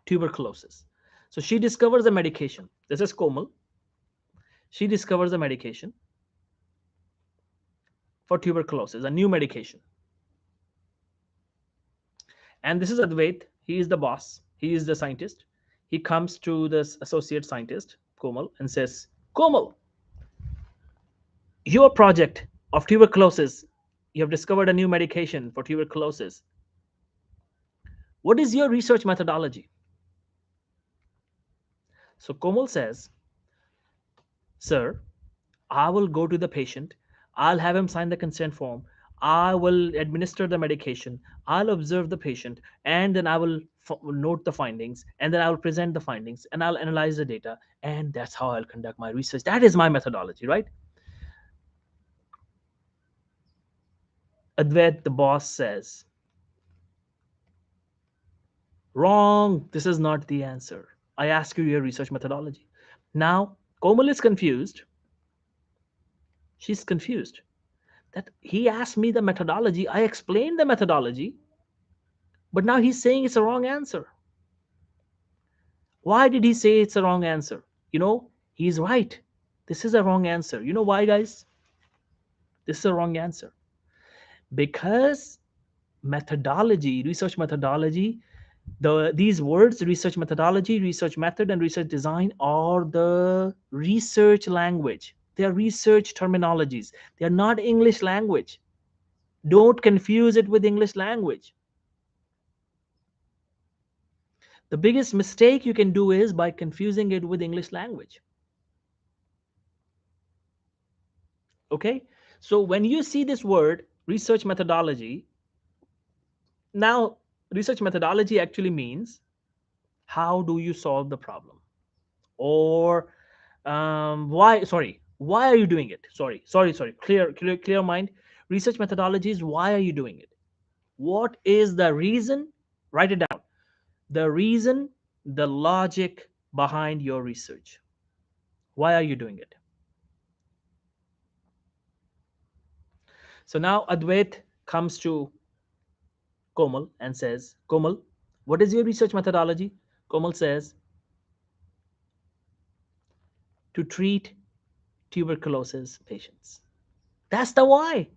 tuberculosis. So she discovers a medication. This is Komal. She discovers a medication for tuberculosis, a new medication. And this is Advait. He is the boss. He is the scientist. He comes to this associate scientist, Komal, and says, Komal, your project of tuberculosis, you have discovered a new medication for tuberculosis. What is your research methodology? So Komal says, sir, I will go to the patient. I'll have him sign the consent form. I will administer the medication. I'll observe the patient, and then I will note the findings, and then I will present the findings, and I'll analyze the data, and that's how I'll conduct my research. That is my methodology, right? Advait, the boss, says, wrong. This is not the answer. I ask you your research methodology. Now, Komal is confused. She's confused that he asked me the methodology. I explained the methodology, but now he's saying it's a wrong answer. Why did he say it's a wrong answer? He's right. This is a wrong answer. You know why, guys? This is a wrong answer. Because methodology, research methodology, These words, research methodology, research method, and research design, are the research language. They are research terminologies. They are not English language. Don't confuse it with English language. The biggest mistake you can do is by confusing it with English language. Okay? So when you see this word, research methodology, now research methodology actually means how do you solve the problem? Or why are you doing it? Sorry. Clear mind. Research methodology is why are you doing it? What is the reason? Write it down. The reason, the logic behind your research. Why are you doing it? So now Advait comes to Komal and says, Komal, what is your research methodology? Komal says, to treat tuberculosis patients. That's the why.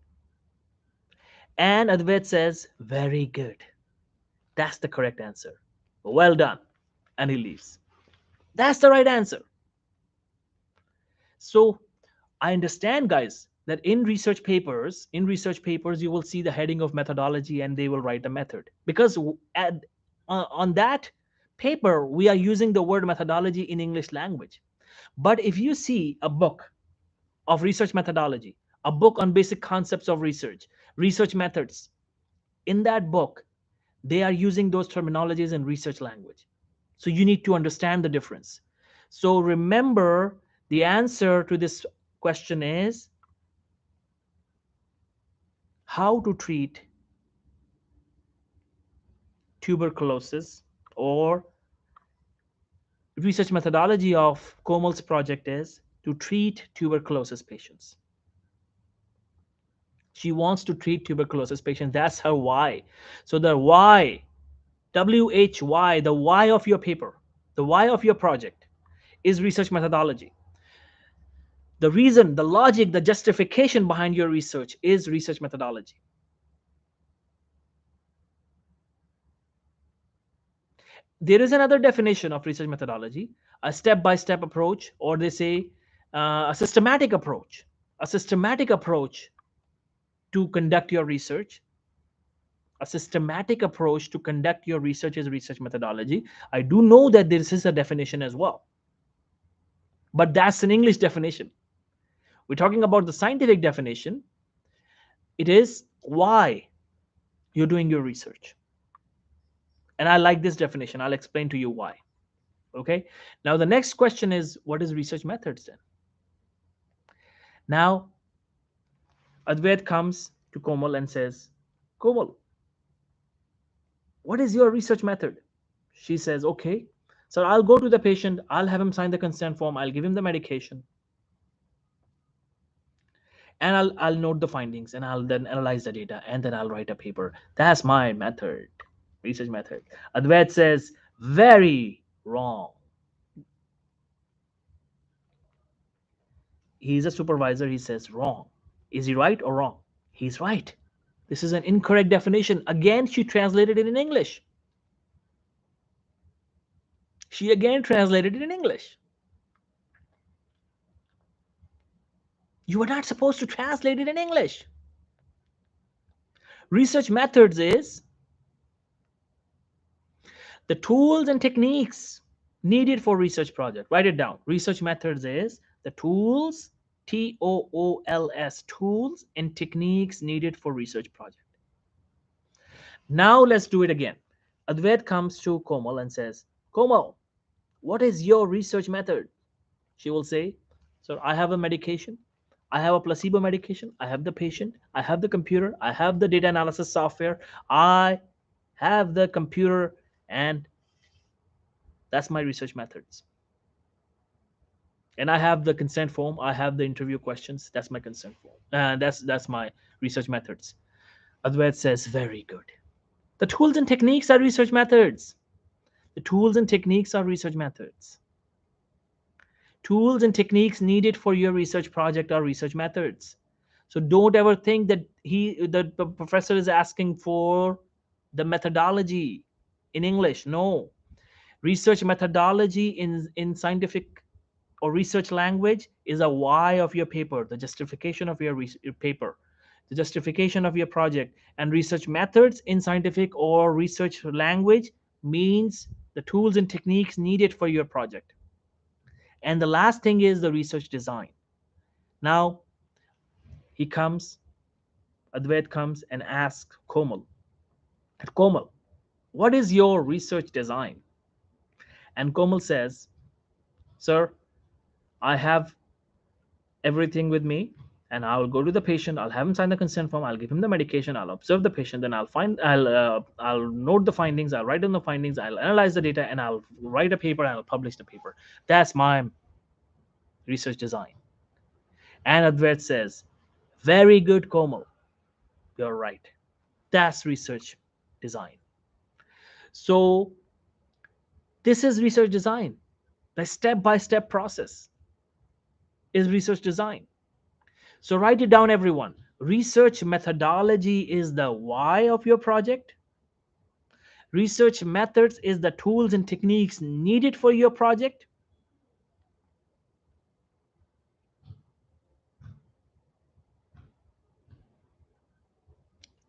And Advait says, very good. That's the correct answer. Well done. And he leaves. That's the right answer. So I understand, guys, that in research papers, you will see the heading of methodology and they will write the method. Because on that paper, we are using the word methodology in English language. But if you see a book of research methodology, a book on basic concepts of research methods, in that book, they are using those terminologies in research language. So you need to understand the difference. So remember, the answer to this question is how to treat tuberculosis, or research methodology of Komal's project is to treat tuberculosis patients. She wants to treat tuberculosis patients. That's her why. So the why, WHY, the why of your paper, the why of your project is research methodology. The reason, the logic, the justification behind your research is research methodology. There is another definition of research methodology, a step by step approach, or they say a systematic approach. A systematic approach to conduct your research. A systematic approach to conduct your research is research methodology. I do know that this is a definition as well, but that's an English definition. We're talking about the scientific definition. It is why you're doing your research. And I like this definition. I'll explain to you why. Okay. Now, the next question is, what is research methods then? Now, Advait comes to Komal and says, Komal, what is your research method? She says, okay. So I'll go to the patient, I'll have him sign the consent form, I'll give him the medication, and I'll note the findings, and I'll then analyze the data, and then I'll write a paper. That's my method, research method. Advait says, very wrong. He's a supervisor, he says wrong. Is he right or wrong? He's right. This is an incorrect definition. Again, she translated it in English. She again translated it in English. You are not supposed to translate it in English. Research methods is the tools and techniques needed for research project. Write it down. Research methods is the tools, TOOLS, tools and techniques needed for research project. Now let's do it again. Advait comes to Komal and says, Komal, what is your research method? She will say, so I have a medication, I have a placebo medication, I have the patient, I have the computer, I have the data analysis software, I have the computer, and that's my research methods. And I have the consent form, I have the interview questions, that's my consent form. That's my research methods. Advait says, very good. The tools and techniques are research methods. The tools and techniques are research methods. Tools and techniques needed for your research project are research methods. So don't ever think that the professor is asking for the methodology. in English. No. Research methodology in scientific or research language is a why of your paper, the justification of your paper, the justification of your project. And research methods in scientific or research language means the tools and techniques needed for your project. And the last thing is the research design. Now, he comes, Advait comes and asks Komal, Komal, what is your research design? And Komal says, sir, I have everything with me, and I'll go to the patient, I'll have him sign the consent form, I'll give him the medication, I'll observe the patient, then I'll note the findings, I'll write down the findings, I'll analyze the data, and I'll write a paper and I'll publish the paper. That's my research design. And Advait says, very good, Komal, you're right, that's research design. So this is research design. The step-by-step process is research design. So write it down, everyone. Research methodology is the why of your project. Research methods is the tools and techniques needed for your project.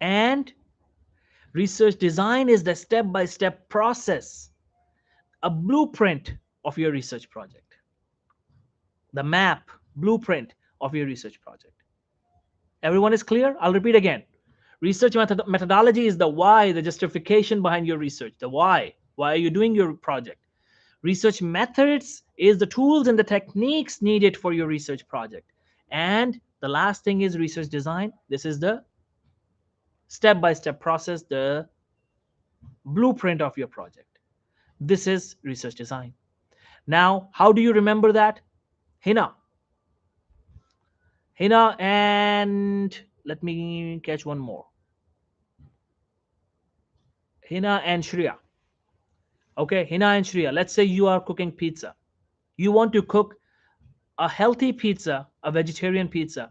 And research design is the step-by-step process, a blueprint of your research project, the map, blueprint of your research project. Everyone is clear? I'll repeat again. Research methodology is the why, the justification behind your research, the why. Why are you doing your project? Research methods is the tools and the techniques needed for your research project. And the last thing is research design. This is the step-by-step process, the blueprint of your project. This is research design. Now, how do you remember that? Hina, and let me catch one more. Hina and Shreya. Okay, Hina and Shreya, let's say you are cooking pizza. You want to cook a healthy pizza, a vegetarian pizza,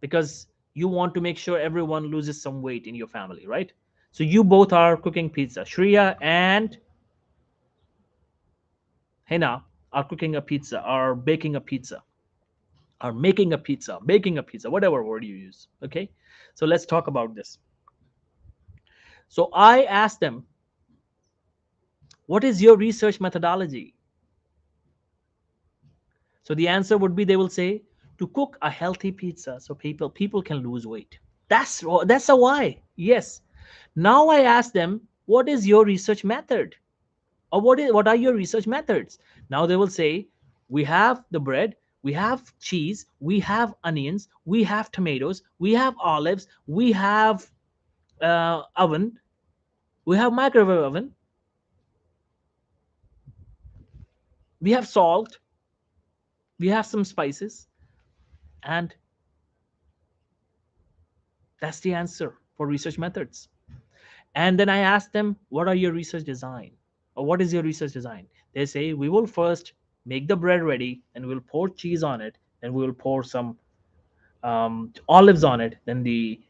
because you want to make sure everyone loses some weight in your family, right? So you both are cooking pizza. Shreya and Hina are cooking a pizza, or baking a pizza, or making a pizza, baking a pizza, whatever word you use. Okay, so let's talk about this. So I asked them, what is your research methodology? So the answer would be, they will say, to cook a healthy pizza so people can lose weight. That's a why. Yes. Now I ask them, what is your research method? Or what are your research methods? Now they will say, we have the bread, we have cheese, we have onions, we have tomatoes, we have olives, we have oven, we have microwave oven, we have salt, we have some spices, and that's the answer for research methods. And then I ask them, what are your research design? Or what is your research design? They say, we will first make the bread ready, and we'll pour cheese on it, and we will pour some olives on it, then the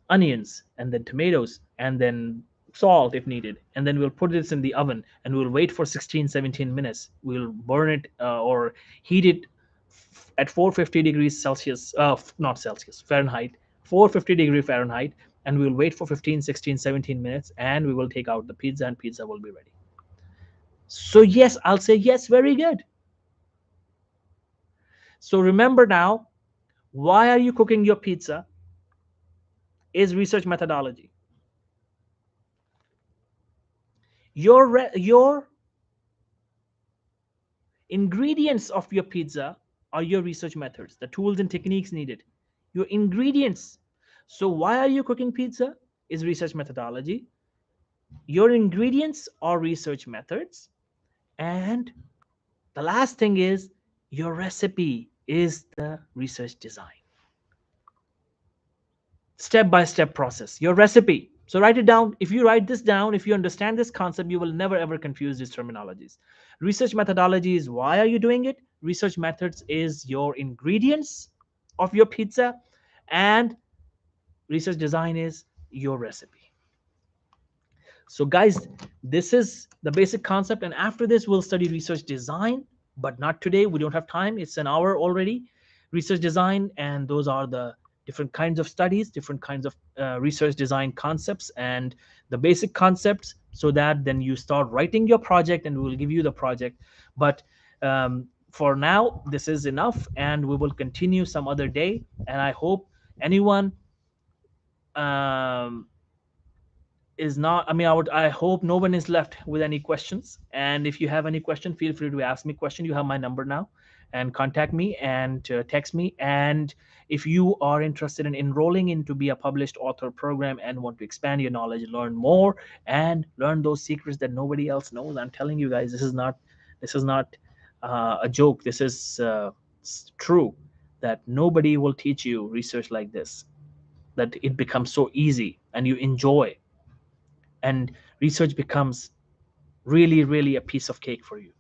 onions, and then tomatoes, and then salt if needed, and then we'll put this in the oven, and we'll wait for 16-17 minutes. We'll burn it or heat it at 450 degrees Celsius, not Celsius, Fahrenheit, 450-degree Fahrenheit, and we'll wait for 15, 16, 17 minutes, and we will take out the pizza, and pizza will be ready. So yes, I'll say yes, very good. So remember now, why are you cooking your pizza is research methodology. Your ingredients of your pizza are your research methods, the tools and techniques needed. Your ingredients. So why are you cooking pizza is research methodology. Your ingredients are research methods. And the last thing is, your recipe is the research design. Step-by-step process, your recipe. So write it down. If you write this down, if you understand this concept, you will never ever confuse these terminologies. Research methodology is why are you doing it? Research methods is your ingredients of your pizza, and research design is your recipe. So guys, this is the basic concept, and after this we'll study research design, but not today. We don't have time. It's an hour already. Research design, and those are the different kinds of studies, different kinds of research design concepts, and the basic concepts, so that then you start writing your project and we will give you the project. But for now, this is enough, and we will continue some other day. And I hope anyone um, is not, I hope no one is left with any questions. And if you have any question, feel free to ask me question. You have my number now, and contact me and text me. And if you are interested in enrolling in to be a published author program and want to expand your knowledge, learn more, and learn those secrets that nobody else knows, I'm telling you guys, this is not a joke. This is true, that nobody will teach you research like this, that it becomes so easy and you enjoy, and research becomes really, really a piece of cake for you.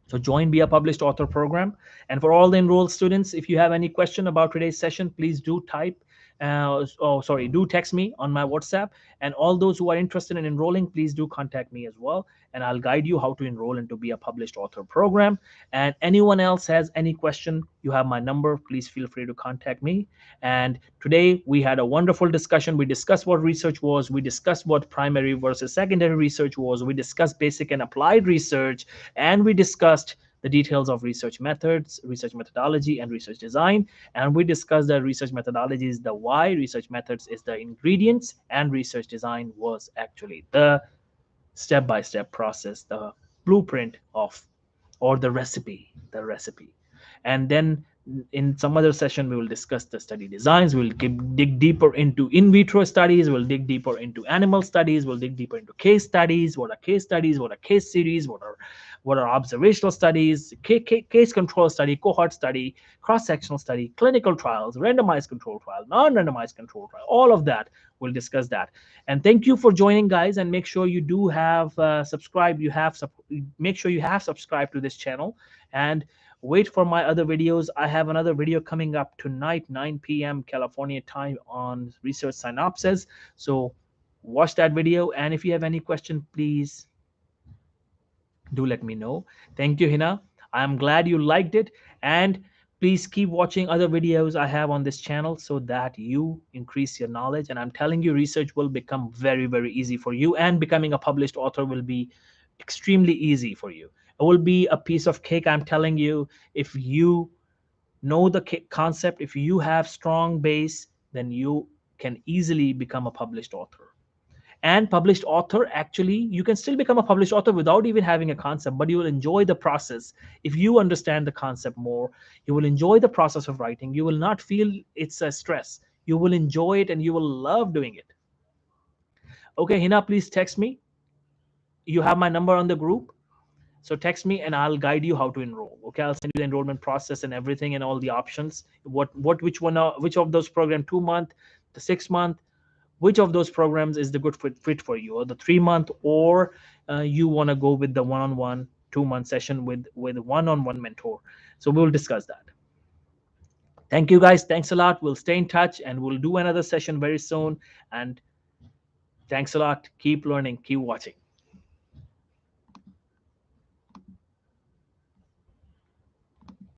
So join Be a Published Author program. And for all the enrolled students, if you have any question about today's session, please do do text me on my WhatsApp. And all those who are interested in enrolling, please do contact me as well, and I'll guide you how to enroll into Be a Published Author program. And anyone else has any question, you have my number. Please feel free to contact me. And today we had a wonderful discussion. We discussed what research was. We discussed what primary versus secondary research was. We discussed basic and applied research, and we discussed the details of research methods, research methodology, and research design. And we discussed that research methodology is the why, research methods is the ingredients, and research design was actually the step-by-step process, the blueprint of, or the recipe. And then in some other session, we will discuss the study designs. We'll dig deeper into in vitro studies. We'll dig deeper into animal studies. We'll dig deeper into case studies. What are case studies? What are case series? What are observational studies, case control study, cohort study, cross-sectional study, clinical trials, randomized control trial, non-randomized control trial, all of that. We'll discuss that. And thank you for joining, guys. And make sure you do have subscribed. Make sure you have subscribed to this channel, and wait for my other videos. I have another video coming up tonight, 9 p.m. California time, on research synopsis. So watch that video. And if you have any question, please do let me know. Thank you, Hina. I'm glad you liked it, and please keep watching other videos I have on this channel so that you increase your knowledge. And I'm telling you, research will become very, very easy for you, and becoming a published author will be extremely easy for you. It will be a piece of cake, I'm telling you. If you know the concept, if you have strong base, then you can easily become a published author. And published author, actually, you can still become a published author without even having a concept, but you will enjoy the process. If you understand the concept more, you will enjoy the process of writing. You will not feel it's a stress. You will enjoy it, and you will love doing it. Okay, Hina, please text me. You have my number on the group, so text me and I'll guide you how to enroll. Okay, I'll send you the enrollment process and everything, and all the options. Which of those program, 2-month, the 6-month, which of those programs is the good fit for you, or the 3-month, or you want to go with the one-on-one 2-month session with one-on-one mentor. So we'll discuss that. Thank you, guys. Thanks a lot. We'll stay in touch, and we'll do another session very soon. And thanks a lot. Keep learning, keep watching.